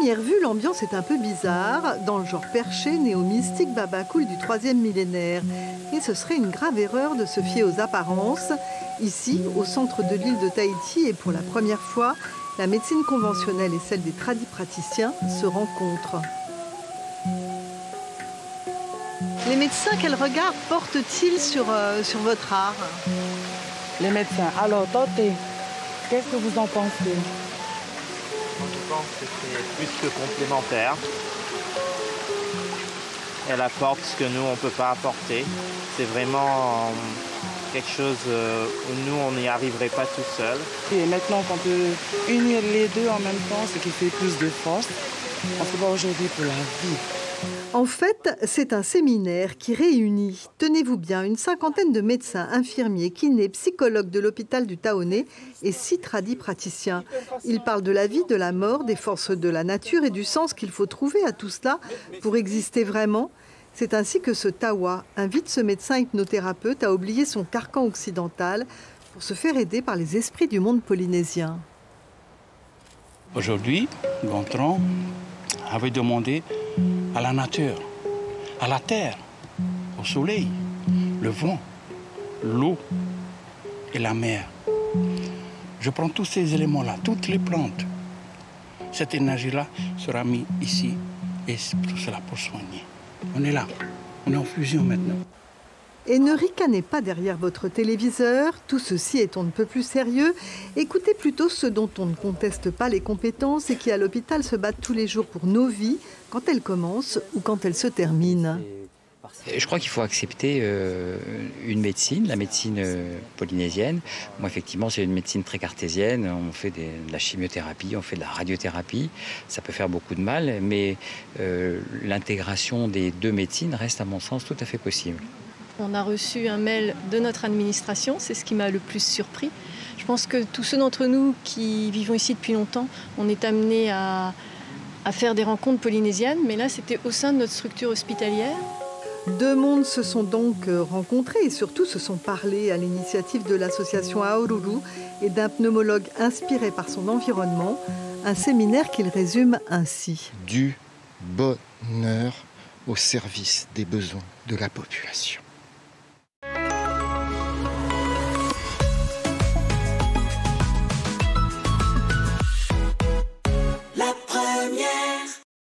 première vue, l'ambiance est un peu bizarre, dans le genre perché, néo-mystique, babacool du 3e millénaire. Et ce serait une grave erreur de se fier aux apparences. Ici, au centre de l'île de Tahiti, et pour la première fois, la médecine conventionnelle et celle des tradipraticiens se rencontrent. Les médecins, quel regard portent-ils sur votre art? Les médecins, alors tentez, qu'est-ce que vous en pensez? Je pense que c'est plus que complémentaire. Elle apporte ce que nous, on ne peut pas apporter. C'est vraiment quelque chose où nous, on n'y arriverait pas tout seul. Et maintenant qu'on peut unir les deux en même temps, ce qui fait plus de force, on se bat aujourd'hui pour la vie. En fait, c'est un séminaire qui réunit, tenez-vous bien, une cinquantaine de médecins, infirmiers, kinés, psychologues de l'hôpital du Taoné et 6 tradipraticiens. Ils parlent de la vie, de la mort, des forces de la nature et du sens qu'il faut trouver à tout cela pour exister vraiment. C'est ainsi que ce tawa invite ce médecin hypnothérapeute à oublier son carcan occidental pour se faire aider par les esprits du monde polynésien. Aujourd'hui, Gontran avait demandé à la nature, à la terre, au soleil, le vent, l'eau et la mer. Je prends tous ces éléments-là, toutes les plantes. Cette énergie-là sera mise ici et tout cela pour soigner. On est là, on est en fusion maintenant. Et ne ricanez pas derrière votre téléviseur, tout ceci est on ne peut plus sérieux. Écoutez plutôt ceux dont on ne conteste pas les compétences et qui à l'hôpital se battent tous les jours pour nos vies, quand elles commencent ou quand elles se terminent. Je crois qu'il faut accepter une médecine, la médecine polynésienne. Moi, effectivement, c'est une médecine très cartésienne. On fait de la chimiothérapie, on fait de la radiothérapie. Ça peut faire beaucoup de mal, mais l'intégration des deux médecines reste, à mon sens, tout à fait possible. On a reçu un mail de notre administration, c'est ce qui m'a le plus surpris. Je pense que tous ceux d'entre nous qui vivons ici depuis longtemps, on est amenés à faire des rencontres polynésiennes, mais là, c'était au sein de notre structure hospitalière. Deux mondes se sont donc rencontrés et surtout se sont parlés à l'initiative de l'association Aoruru et d'un pneumologue inspiré par son environnement, un séminaire qu'il résume ainsi. Du bonheur au service des besoins de la population.